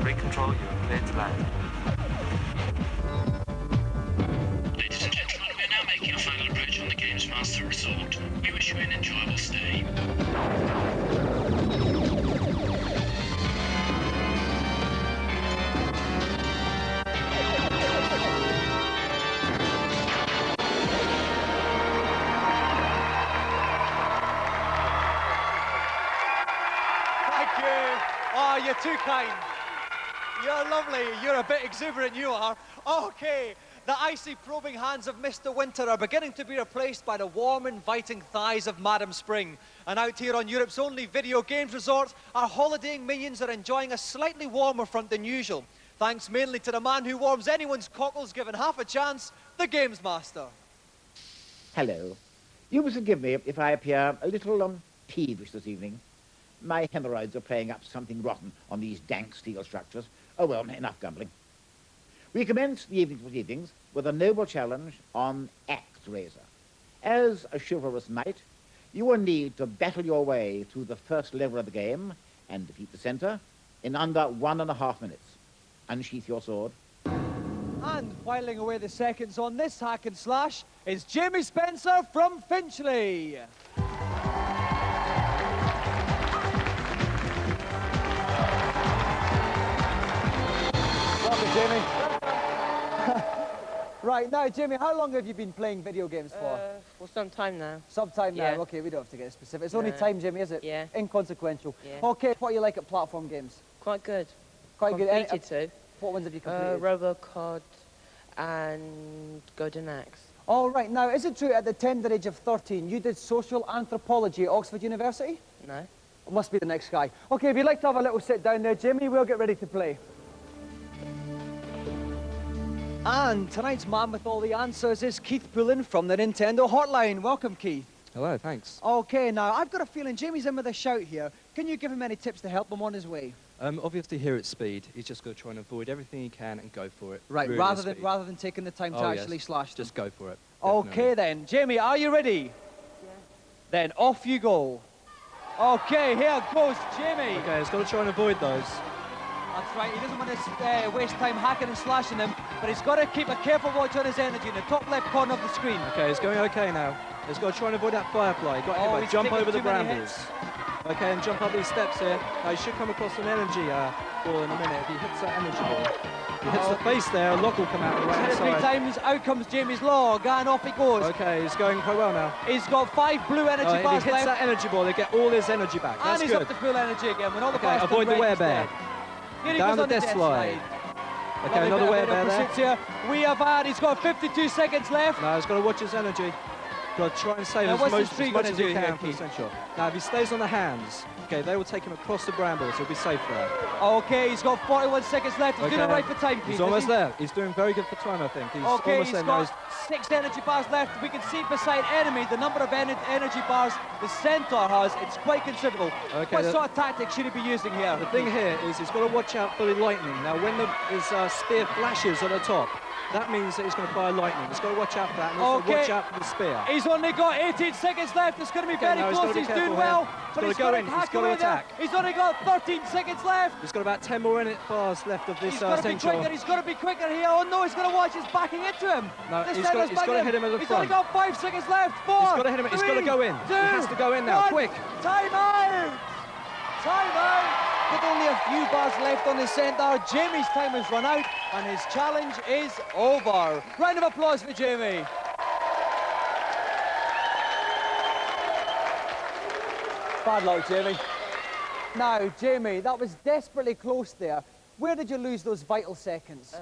Brake control, you're clear to land. Ladies and gentlemen, we are now making our final approach on the GamesMaster Resort. We wish you an enjoyable stay. Oh, you're too kind. You're lovely. You're a bit exuberant, you are. Okay, the icy probing hands of Mr. Winter are beginning to be replaced by the warm, inviting thighs of Madam Spring. And out here on Europe's only video games resort, our holidaying minions are enjoying a slightly warmer front than usual, thanks mainly to the man who warms anyone's cockles given half a chance, the GamesMaster. Hello. You must forgive me if I appear a little peevish this evening. My hemorrhoids are playing up something rotten on these dank steel structures. Oh, well, enough grumbling. We commence the evenings with a noble challenge on Axe Razor. As a chivalrous knight, you will need to battle your way through the first level of the game and defeat the centre in under 1.5 minutes. Unsheath your sword. And whiling away the seconds on this hack and slash is Jamie Spencer from Finchley. Jamie. Right, now, Jamie, how long have you been playing video games for? For some time now. Some time now? Yeah. Okay, we don't have to get specific. It's only time, Jamie, is it? Yeah. Inconsequential. Yeah. Okay, what do you like at platform games? Quite good. Quite good. Completed too. What ones have you completed? Robocod and Golden Axe. All right, now, is it true at the tender age of 13 you did social anthropology at Oxford University? No. It must be the next guy. Okay, if you'd like to have a little sit down there, Jamie, we'll get ready to play. And tonight's man with all the answers is Keith Pullen from the Nintendo Hotline. Welcome, Keith. Hello, thanks. Okay, now, I've got a feeling Jamie's in with a shout here. Can you give him any tips to help him on his way? Obviously here at speed, he's just got to try and avoid everything he can and go for it. Right, really rather than taking the time to actually slash them. Just go for it. Okay Definitely. then, Jamie, are you ready? Yeah. Then off you go. Okay, here goes Jamie. Okay, he's got to try and avoid those. That's right, he doesn't want to waste time hacking and slashing them, but he's got to keep a careful watch on his energy in the top left corner of the screen. Okay, he's going okay now. He's got to try and avoid that firefly. He's got to he's jump taking over the too many brambles. hits. Okay, and jump up these steps here. He should come across an energy ball in a minute if he hits that energy ball. If he hits the face there, a lock will come out the right Hit it 3 side. times, out comes Jamie's log, and off he goes. Okay, he's going quite well now. He's got 5 blue energy If bars he hits left, that energy ball, they get all his energy back. and That's he's good. up to full energy again. When all the Okay, bars avoid turn the red, he's werebear. dead. Here he Down goes the on the death death slide. slide. Okay, another werebear there. Here. We have had, he's got 52 seconds left. No, he's got to watch his energy. Got to try and save Now, as what's much this tree as gonna he do here, can for the Keith? central. Now, if he stays on the hands, okay, they will take him across the brambles. He'll be safe there. Okay, he's got 41 seconds left. He's doing it right for time, Keith. He's almost there. He's doing very good for time, I think. He's Okay, almost he's there now. got 6 energy bars left. We can see beside enemy the number of energy bars the centaur has. It's quite considerable. Okay, What sort of tactics should he be using here? The thing here is he's got to watch out for the lightning. Now, when his spear flashes at the top, that means that he's going to fire lightning. He's got to watch out for that, and also watch out for the spear. He's only got 18 seconds left. It's going to be very now he's close. gotta be He's careful doing here. well, He's but gotta he's go got in. to He's hack gotta away there. attack. He's only got 13 seconds left. He's got about 10 more bars left of this He's got to be central. quicker. He's got to be quicker here. Oh no, he's going to watch. He's backing into him. No, This he's centre's got to backing hit him at the He's front. only got 5 seconds left. 4. He's got to hit him. He's got to 3, go in. 2, He has to go in now, 1. quick. Time out. Time out. With only a few bars left on the centre, Jamie's time has run out and his challenge is over. Round of applause for Jamie. Bad luck, Jamie. Now, Jamie, that was desperately close there. Where did you lose those vital seconds?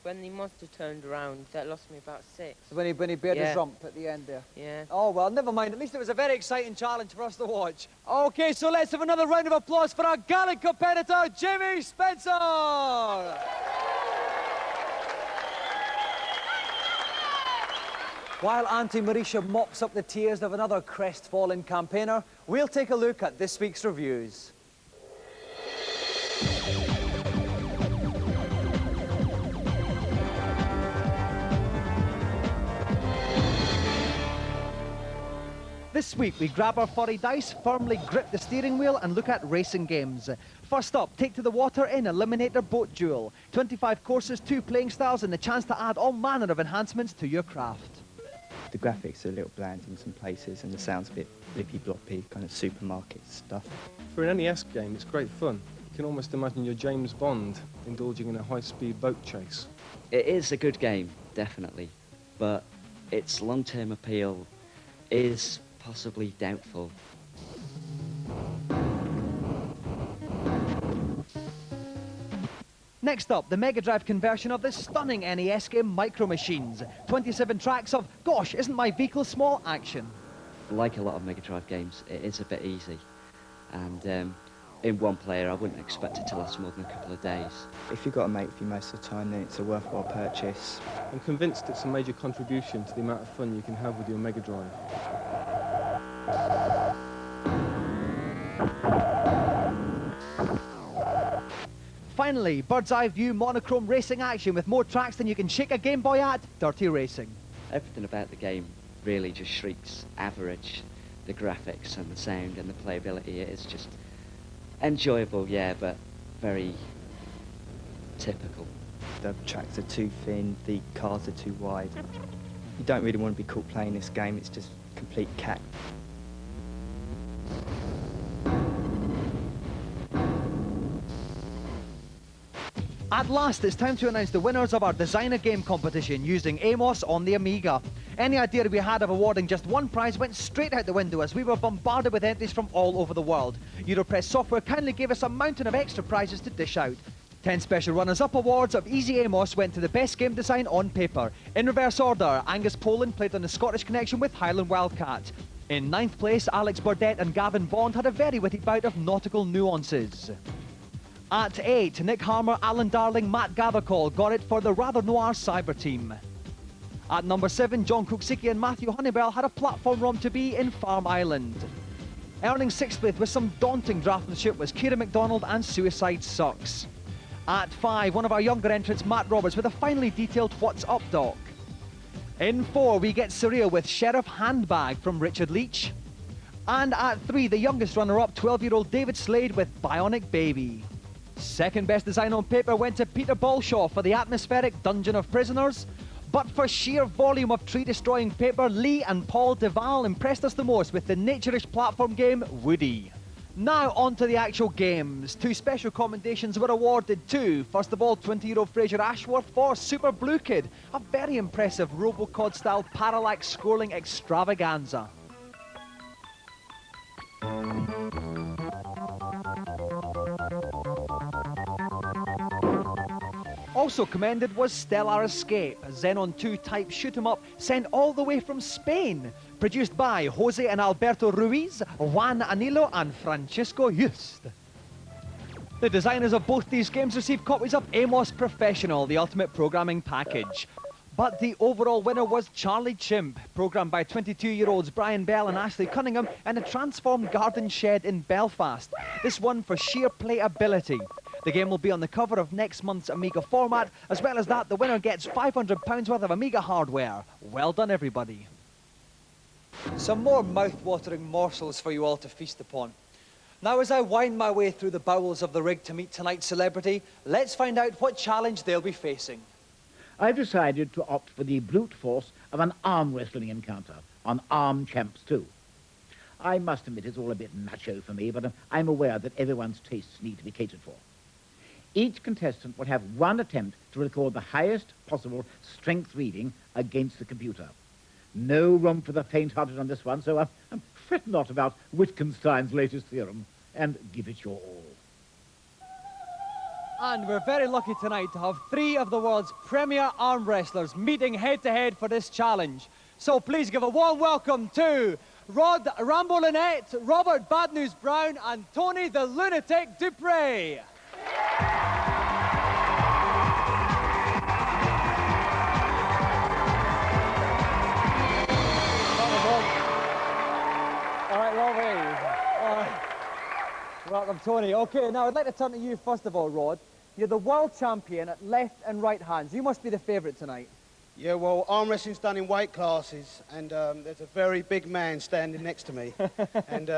When the monster turned around, that lost me about 6. When he bared his Yeah. rump at the end there. Yeah. Oh, well, never mind. At least it was a very exciting challenge for us to watch. Okay, so let's have another round of applause for our gallant competitor, Jamie Spencer. While Auntie Marisha mops up the tears of another crestfallen campaigner, we'll take a look at this week's reviews. This week, we grab our 40 dice, firmly grip the steering wheel and look at racing games. First up, take to the water in Eliminator Boat Duel. 25 courses, 2 playing styles, and the chance to add all manner of enhancements to your craft. The graphics are a little bland in some places, and the sound's a bit blippy-bloppy, kind of supermarket stuff. For an NES game, it's great fun. You can almost imagine you're James Bond indulging in a high-speed boat chase. It is a good game, definitely, but its long-term appeal is possibly doubtful. Next up, the Mega Drive conversion of the stunning NES game Micro Machines. 27 tracks of, gosh, isn't my vehicle small action. Like a lot of Mega Drive games, it is a bit easy. And in one player, I wouldn't expect it to last more than a couple of days. If you've got a mate with you most of the time, then it's a worthwhile purchase. I'm convinced it's a major contribution to the amount of fun you can have with your Mega Drive. Finally, bird's eye view monochrome racing action with more tracks than you can shake a Game Boy at. Dirty Racing. Everything about the game really just shrieks average. The graphics and the sound and the playability, it is just enjoyable, yeah, but very typical. The tracks are too thin, the cars are too wide. You don't really want to be caught playing this game, it's just complete cack. At last, it's time to announce the winners of our designer game competition using Amos on the Amiga. Any idea we had of awarding just one prize went straight out the window as we were bombarded with entries from all over the world. Europress Software kindly gave us a mountain of extra prizes to dish out. 10 special runners-up awards of Easy Amos went to the best game design on paper. In reverse order, Angus Poland played on the Scottish Connection with Highland Wildcat. In 9th place, Alex Burdett and Gavin Bond had a very witty bout of nautical nuances. At 8, Nick Harmer, Alan Darling, Matt Gathercall got it for the rather noir Cyber Team. At number 7, John Kuksicki and Matthew Honeybell had a platform ROM to be in Farm Island. Earning 6th place with some daunting draftsmanship was Kira MacDonald and Suicide Sucks. At 5, one of our younger entrants, Matt Roberts, with a finely detailed What's Up Doc. In 4, we get surreal with Sheriff Handbag from Richard Leach. And at 3, the youngest runner-up, 12-year-old David Slade with Bionic Baby. Second best design on paper went to Peter Balshaw for the atmospheric Dungeon of Prisoners. But for sheer volume of tree-destroying paper, Lee and Paul Deval impressed us the most with the nature-ish platform game Woody. Now on to the actual games. 2 special commendations were awarded to, first of all, 20-year-old Fraser Ashworth for Super Blue Kid, a very impressive Robocod-style parallax scrolling extravaganza. Also commended was Stellar Escape, a Xenon 2 type shoot-em-up sent all the way from Spain, produced by Jose and Alberto Ruiz, Juan Anilo and Francisco Just. The designers of both these games received copies of Amos Professional, the ultimate programming package. But the overall winner was Charlie Chimp, programmed by 22-year-olds Brian Bell and Ashley Cunningham in a transformed garden shed in Belfast. This won for sheer playability. The game will be on the cover of next month's Amiga format. As well as that, the winner gets £500 worth of Amiga hardware. Well done, everybody. Some more mouth-watering morsels for you all to feast upon. Now, as I wind my way through the bowels of the rig to meet tonight's celebrity, let's find out what challenge they'll be facing. I've decided to opt for the brute force of an arm wrestling encounter on Arm Champs 2. I must admit it's all a bit macho for me, but I'm aware that everyone's tastes need to be catered for. Each contestant will have one attempt to record the highest possible strength reading against the computer. No room for the faint-hearted on this one, so fret not about Wittgenstein's latest theorem, and give it your all. And we're very lucky tonight to have 3 of the world's premier arm wrestlers meeting head-to-head for this challenge. So please give a warm welcome to Rod Rambo Lynette, Robert Bad News Brown, and Tony the Lunatic Dupre. All right, Robbie. Welcome, Tony. Okay, now I'd like to turn to you first of all, Rod. You're the world champion at left and right hands. You must be the favourite tonight. Yeah, well, arm wrestling's done in weight classes, and there's a very big man standing next to me. And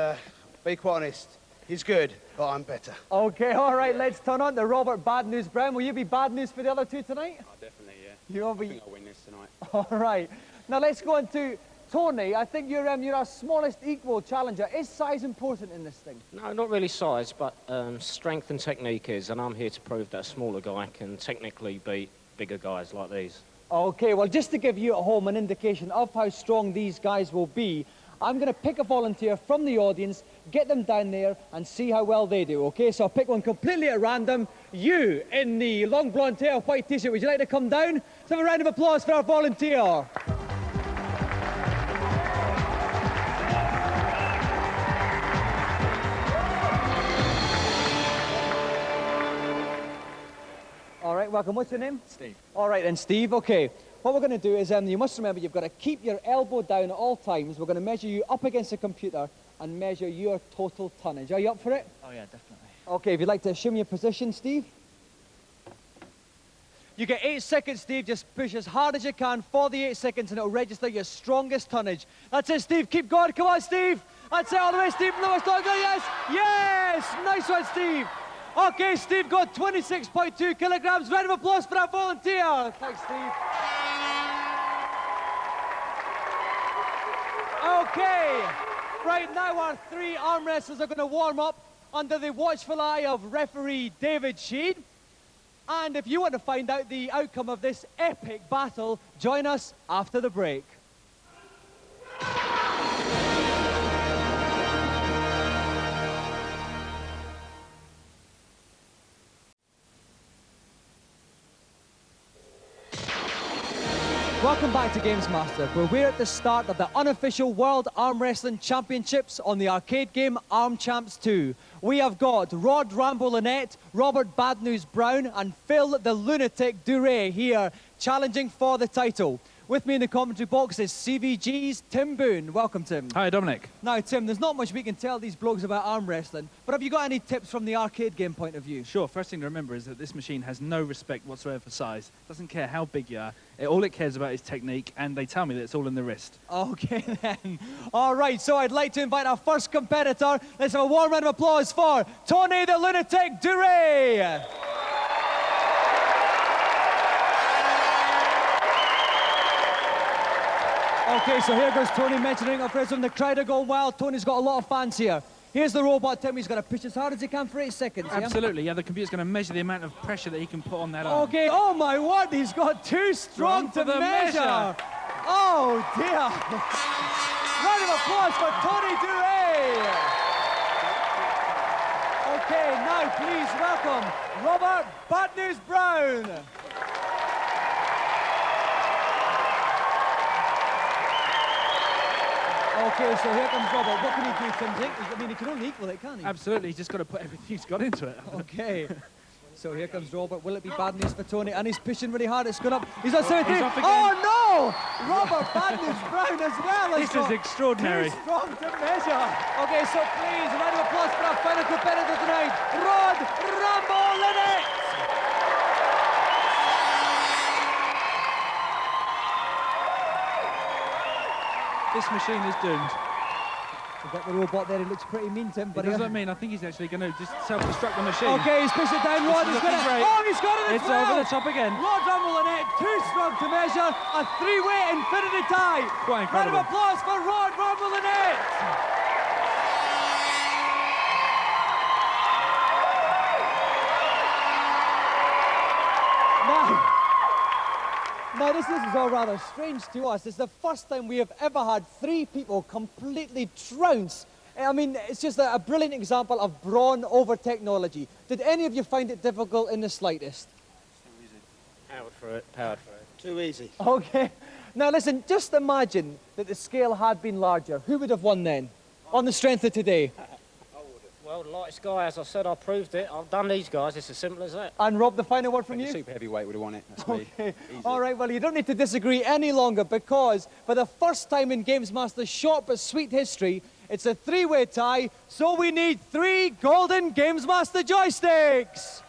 be quite honest, He's good, but I'm better. Okay, all right, let's turn on to Robert Bad News Brown. Will you be bad news for the other two tonight? Oh, definitely, yeah. You'll be... I think I'll win this tonight. All right. Now let's go on to Tony. I think you're our smallest equal challenger. Is size important in this thing? No, not really size, but strength and technique is, and I'm here to prove that a smaller guy can technically beat bigger guys like these. Okay, well, just to give you at home an indication of how strong these guys will be, I'm going to pick a volunteer from the audience, get them down there, and see how well they do, okay? So I'll pick one completely at random. You, in the long blonde hair, white T-shirt, would you like to come down? Let's have a round of applause for our volunteer. All right, welcome. What's your name? Steve. All right, then, Steve. Okay. What we're going to do is, you must remember, you've got to keep your elbow down at all times. We're going to measure you up against the computer and measure your total tonnage. Are you up for it? Oh, yeah, definitely. Okay, if you'd like to assume your position, Steve. You get 8 seconds, Steve. Just push as hard as you can for the 8 seconds, and it'll register your strongest tonnage. That's it, Steve. Keep going. Come on, Steve. That's it all the way, Steve. No, yes. Yes. Nice one, Steve. Okay, Steve got 26.2 kilograms. Round of applause for our volunteer. Thanks, Steve. Okay, right now our 3 arm wrestlers are going to warm up under the watchful eye of referee David Sheed. And if you want to find out the outcome of this epic battle, join us after the break. Welcome back to GamesMaster, where we're at the start of the unofficial World Arm Wrestling Championships on the arcade game Arm Champs 2. We have got Rod Rambo Lynette, Robert Bad News Brown, and Phil the Lunatic Duray here challenging for the title. With me in the commentary box is CVG's Tim Boone. Welcome, Tim. Hi, Dominic. Now, Tim, there's not much we can tell these blokes about arm wrestling, but have you got any tips from the arcade game point of view? Sure. First thing to remember is that this machine has no respect whatsoever for size. Doesn't care how big you are. All it cares about is technique, and they tell me that it's all in the wrist. Okay, then. All right, so I'd like to invite our first competitor. Let's have a warm round of applause for Tony the Lunatic Duray. Okay, so here goes Tony mentioning our friends from the crowd are going wild. Tony's got a lot of fans here. Here's the robot, Tim. He's got to push as hard as he can for 8 seconds. Absolutely, yeah. The computer's going to measure the amount of pressure that he can put on that arm. Okay, oh my word, he's got too strong to measure. Oh dear. Round of applause for Tony Duray. Okay, now please welcome Robert Bad News Brown. Okay, so here comes Robert. What can he do, Tim? I mean, he can only equal it, can't he? Absolutely, he's just got to put everything he's got into it. Okay. So here comes Robert. Will it be bad news for Tony? And he's pushing really hard. It's gone up. He's on 73. Oh, no! Robert Bad News Brown as well. This is extraordinary. Too strong to measure. Okay, so please, a round of applause for our final competitor tonight, Rod Rambo Lynette. This machine is doomed. We've got the robot there. He looks pretty mean, Tim. But What does that mean? I think he's actually going to just self-destruct the machine. Okay, he's pushed it down. Rod is going to... Oh, he's got it as It's well. over the top again. Rod Rambo Lynette, too strong to measure. A 3-way infinity tie. Quite Round incredible. of applause for Rod Rambo Lynette. Now, this is all rather strange to us. It's the first time we have ever had 3 people completely trounce. I mean, it's just a brilliant example of brawn over technology. Did any of you find it difficult in the slightest? Powered for it, powered for it. Too easy. Okay. Now, listen, just imagine that the scale had been larger. Who would have won then, on the strength of today? Well, the lightest guy, as I said, I proved it. I've done these guys. It's as simple as that. And Rob, the final word from you? The super heavyweight would have won it. That's me. Okay. All right, well, you don't need to disagree any longer because for the first time in GamesMaster's short but sweet history, it's a 3-way tie, so we need 3 golden GamesMaster joysticks.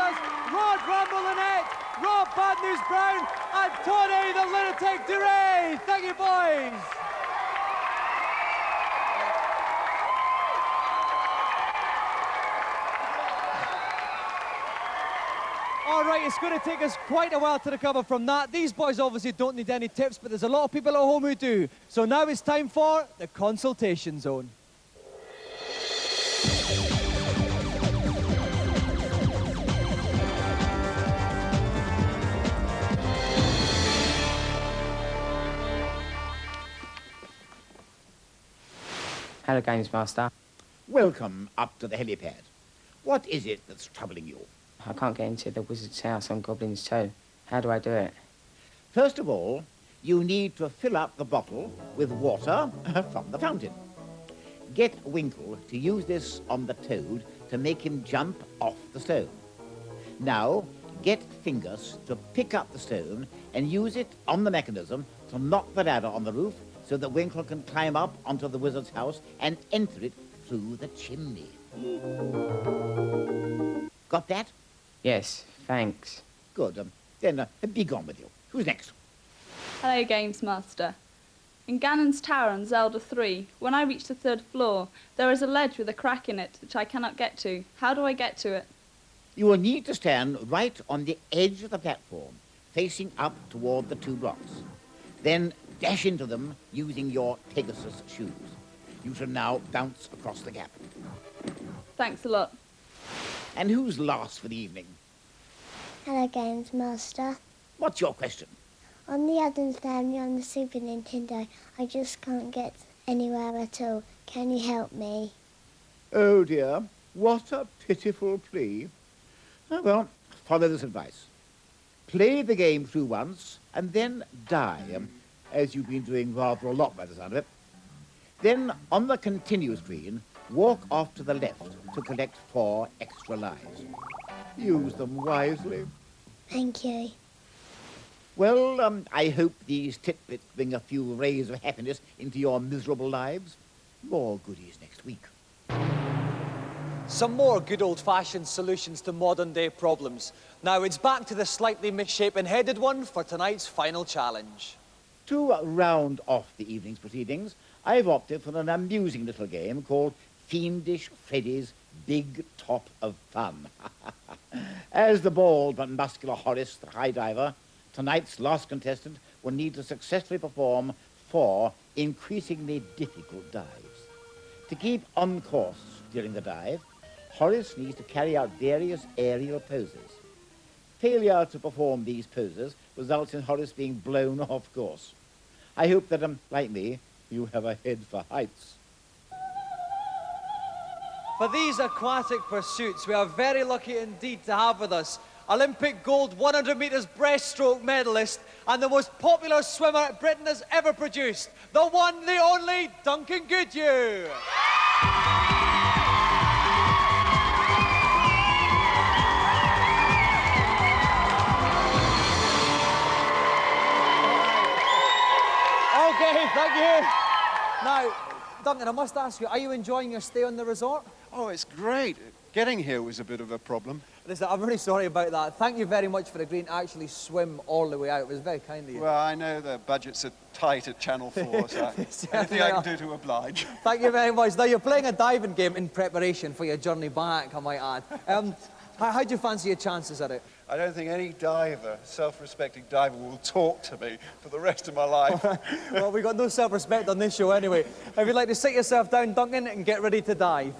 us, Rod Ramble-Lynette, Rob Bad News Brown, and Tony the Lunatic DeRay. Thank you, boys. All right, it's going to take us quite a while to recover from that. These boys obviously don't need any tips, but there's a lot of people at home who do. So now it's time for the consultation zone. Hello, GamesMaster. Welcome up to the helipad. What is it that's troubling you? I can't get into the wizard's house on Goblin's Toe. How do I do it? First of all, you need to fill up the bottle with water from the fountain. Get Winkle to use this on the toad to make him jump off the stone. Now, get Fingers to pick up the stone and use it on the mechanism to knock the ladder on the roof so that Winkle can climb up onto the wizard's house and enter it through the chimney. Got that? Yes, thanks. Good. Then be gone with you. Who's next? Hello, GamesMaster. In Ganon's Tower on Zelda 3, when I reach the 3rd floor, there is a ledge with a crack in it which I cannot get to. How do I get to it? You will need to stand right on the edge of the platform, facing up toward the 2 blocks. Then dash into them using your Pegasus shoes. You shall now bounce across the gap. Thanks a lot. And who's last for the evening? Hello, GamesMaster. What's your question? On the Addams Family on the Super Nintendo, I just can't get anywhere at all. Can you help me? Oh dear, what a pitiful plea. Oh, well, follow this advice. Play the game through once and then die, as you've been doing rather a lot by the sound of it. Then, on the continue screen, walk off to the left to collect 4 extra lives. Use them wisely. Thank you. Well, I hope these titbits bring a few rays of happiness into your miserable lives. More goodies next week. Some more good old-fashioned solutions to modern-day problems. Now it's back to the slightly misshapen-headed one for tonight's final challenge. To round off the evening's proceedings, I've opted for an amusing little game called Fiendish Freddy's Big Top of Fun. As the bald but muscular Horace, the high diver, tonight's last contestant will need to successfully perform 4 increasingly difficult dives. To keep on course during the dive, Horace needs to carry out various aerial poses. Failure to perform these poses results in Horace being blown off course. I hope that, like me, you have a head for heights. For these aquatic pursuits, we are very lucky indeed to have with us Olympic gold 100 metres breaststroke medalist and the most popular swimmer Britain has ever produced, the one, the only, Duncan Goodyear. Okay, thank you. Now, Duncan, I must ask you, are you enjoying your stay on the resort? Oh, it's great. Getting here was a bit of a problem. Listen, I'm really sorry about that. Thank you very much for agreeing to actually swim all the way out. It was very kind of you. Well, I know the budgets are tight at Channel 4, so anything I can do to oblige. Thank you very much. Now, you're playing a diving game in preparation for your journey back, I might add. How do you fancy your chances at it? I don't think any diver, self-respecting diver, will talk to me for the rest of my life. Well, we've got no self-respect on this show anyway. If you'd like to sit yourself down, Duncan, and get ready to dive.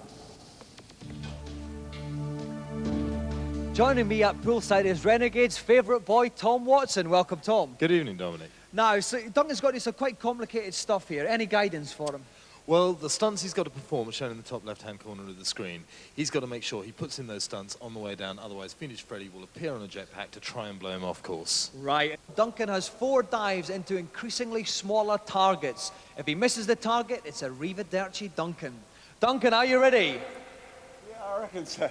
Joining me at poolside is Renegade's favourite boy, Tom Watson. Welcome, Tom. Good evening, Dominic. Now, so Duncan's got some quite complicated stuff here. Any guidance for him? Well, the stunts he's got to perform are shown in the top left-hand corner of the screen. He's got to make sure he puts in those stunts on the way down, otherwise Fiendish Freddy will appear on a jetpack to try and blow him off course. Right. Duncan has 4 dives into increasingly smaller targets. If he misses the target, it's a arrivederci Duncan. Duncan, are you ready? Yeah, I reckon so.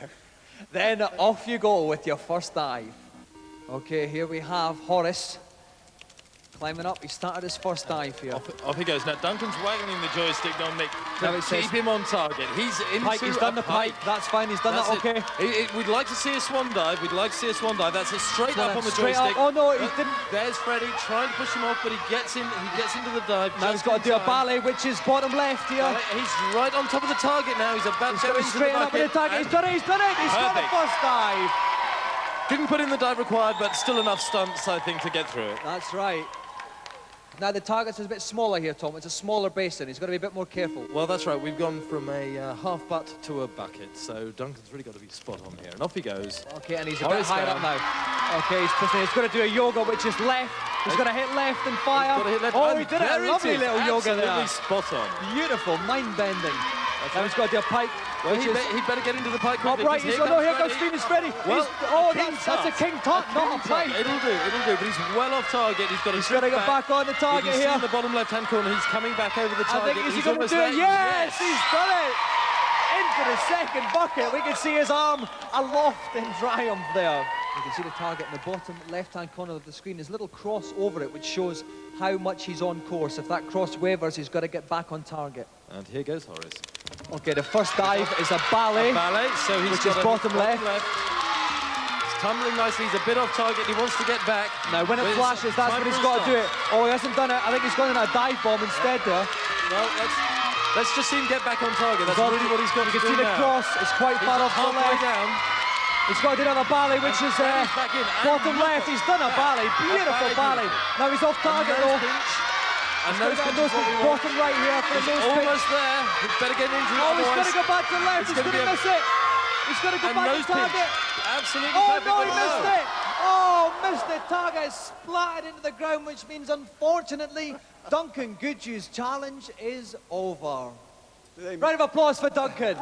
Then off you go with your first dive. Okay, here we have Horace. Climbing up, he started his first dive here. Off he goes. Now Duncan's waggling the joystick, Dominik, Now to it says keep him on target. He's into pike, he's done the pike. That's fine, he's done that, okay. We'd like to see a swan dive. We'd like to see a swan dive. That's a straight up on the Straight joystick. up. Oh no, he didn't. There's Freddie trying to push him off, but he gets in. He gets into the dive. Now he's got to do a ballet, which is bottom left here. He's right on top of the target now. He's about to go into straight the up with the target. He's done it. He's done it. He's got the first dive. Didn't put in the dive required, but still enough stunts, I think, to get through it. That's right. Now the target's a bit smaller here, Tom. It's a smaller basin. He's got to be a bit more careful. Well, that's right. We've gone from a half butt to a bucket, so Duncan's really got to be spot on here. And off he goes. Okay, and he's a bit higher up now. Okay, he's twisting. He's going to do a yoga, which is left. He's going to hit left and fire. Hit left. Oh, he did it. A lovely little yoga there. Absolutely spot on. Beautiful, mind-bending. Now he's got to do a pike. Well, he'd better get into the pike quickly. Upright. Here comes Venus Freddy. Well, that's a king tut, not a pike. It'll do. But he's well off target. He's got to get back on the target here. You can see in the bottom left-hand corner, he's coming back over the target. I think he's going to do it. Yes, he's done it. Into the second bucket. We can see his arm aloft in triumph there. You can see the target in the bottom left-hand corner of the screen. His little cross over it, which shows how much he's on course. If that cross wavers, he's got to get back on target. And here goes Horace. Okay, the first dive is a ballet. So he's which is bottom left. He's tumbling nicely. He's a bit off target. He wants to get back. Now, when it flashes, that's when he's got to do it. Oh, he hasn't done it. I think he's gone in a dive bomb instead there. Well, let's just see him get back on target. That's really what he's got to do now. You can see the cross. It's quite far off the left. Down. He's got to do another ballet, which is bottom left. He's done a ballet. Beautiful ballet. Now he's off target, though. And those bottom right here for the nose almost there. He's better get into it. Oh, he's going to go back to the left. He's going to miss it. He's going to go back to target. Absolutely oh, perfect. No, he missed it. Oh, missed it. Target splattered into the ground, which means, unfortunately, Duncan Goodhue's challenge is over. Round of applause for Duncan.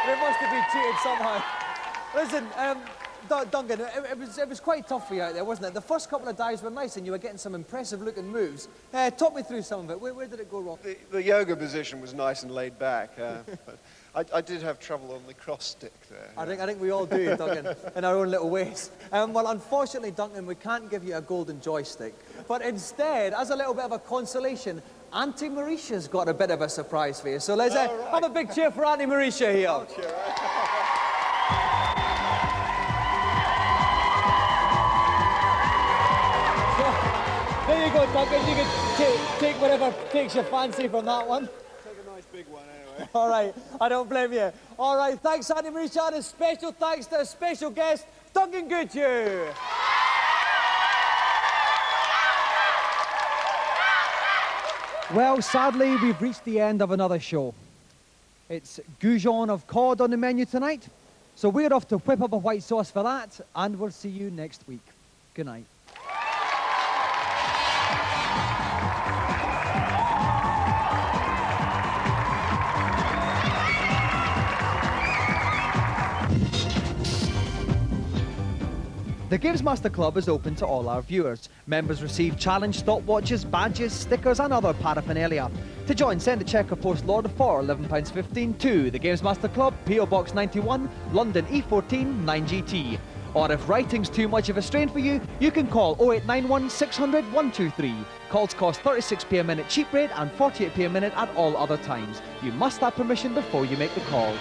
They must have been cheated somehow. Listen, Duncan, it was quite tough for you out there, wasn't it? The first couple of dives were nice and you were getting some impressive looking moves. Talk me through some of it. Where did it go wrong? The yoga position was nice and laid back. But I did have trouble on the cross stick there. I think we all do, Duncan, in our own little ways. Well, unfortunately, Duncan, we can't give you a golden joystick. But instead, as a little bit of a consolation, Auntie Marisha's got a bit of a surprise for you. So let's have a big cheer for Auntie Marisha here. Oh, cheer. There you go, Duncan. You can take whatever takes your fancy from that one. Take a nice big one anyway. All right, I don't blame you. All right, thanks, Auntie Marisha, and a special thanks to a special guest, Duncan Goodhue. Well, sadly, we've reached the end of another show. It's goujon of cod on the menu tonight, so we're off to whip up a white sauce for that, and we'll see you next week. Good night. The GamesMaster Club is open to all our viewers. Members receive challenge stopwatches, badges, stickers and other paraphernalia. To join, send a cheque or post order for £11.15 to the GamesMaster Club, PO Box 91, London E14 9GT. Or if writing's too much of a strain for you, you can call 0891 600 123. Calls cost 36p a minute cheap rate and 48p a minute at all other times. You must have permission before you make the call.